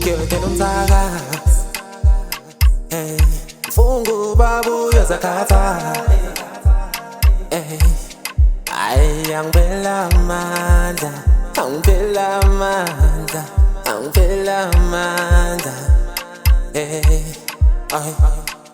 Kyote nomsakazi Fungu babu yozakhatha Ay angipela amandla Angipela amandla Angipela amandla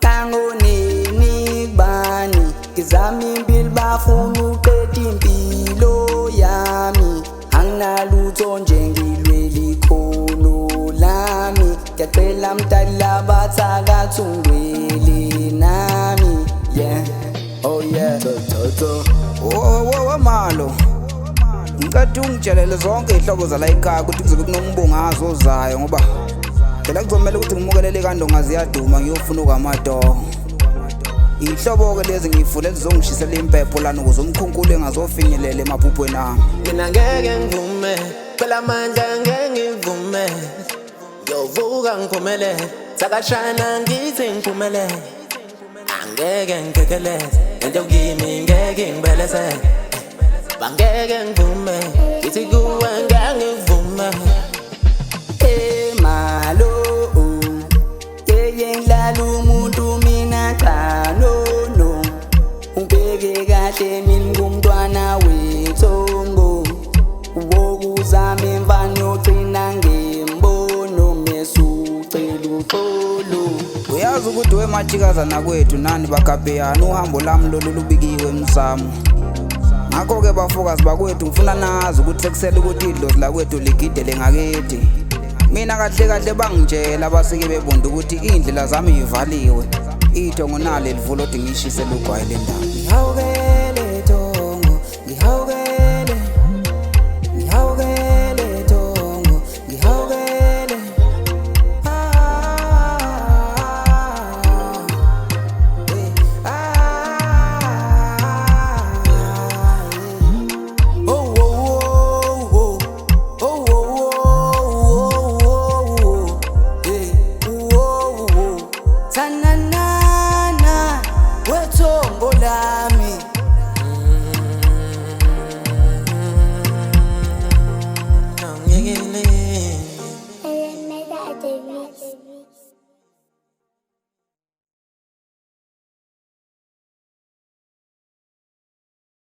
Tango nini bani Kizami impilo bafuna uqeda impilo yami Anginalutho nje ngilwela ikhono lami Ngiyacela mdala bathakathi ungwele nami Yeah, oh yeah Malo ngicela ungitshelele zonke izihlobo zala ekhaya ukuthi kuzobe kunombungazo ozayo ngoba phela kuzomela ukuthi ngimukelele kandonga ziyaduma ngiyofuna ukamato ihlobo ke lezi ngiyivulele zizongishisela impepho lana ukuze umkhunkulo engazofinyelela emaphupweni ami mina ngeke ngivume phela amandla ngeke ngivume ngiyovuka ngiphumelele sakashana ngithi ngiphumelele angeke ngikekeleze into kimi ngeke ngibeleze bangeke ngivume ngithi kuwe ngeke ngivume Malo yeye ngilala umuntu mina cha no ubheke kahle mina ngumntwana wethongo wokuzama imvana yogcina ngembono mesucela uxolo uyazi ukuthi wemajikazana kwethu nani bakabheyana uhambo lami lolu lubikiwe emsamo ngakho-ke bafokazi bakwethu ngifuna nazi ukuthi sekusele ukuthi idlozi lakwethu ligidele ngakithi mina kahle kahle bangitshela abasike bebonda ukuthi iy'ndlela zami yivaliwe ithongo nalo livulo odi ngiyishisele ugwayi le ndaba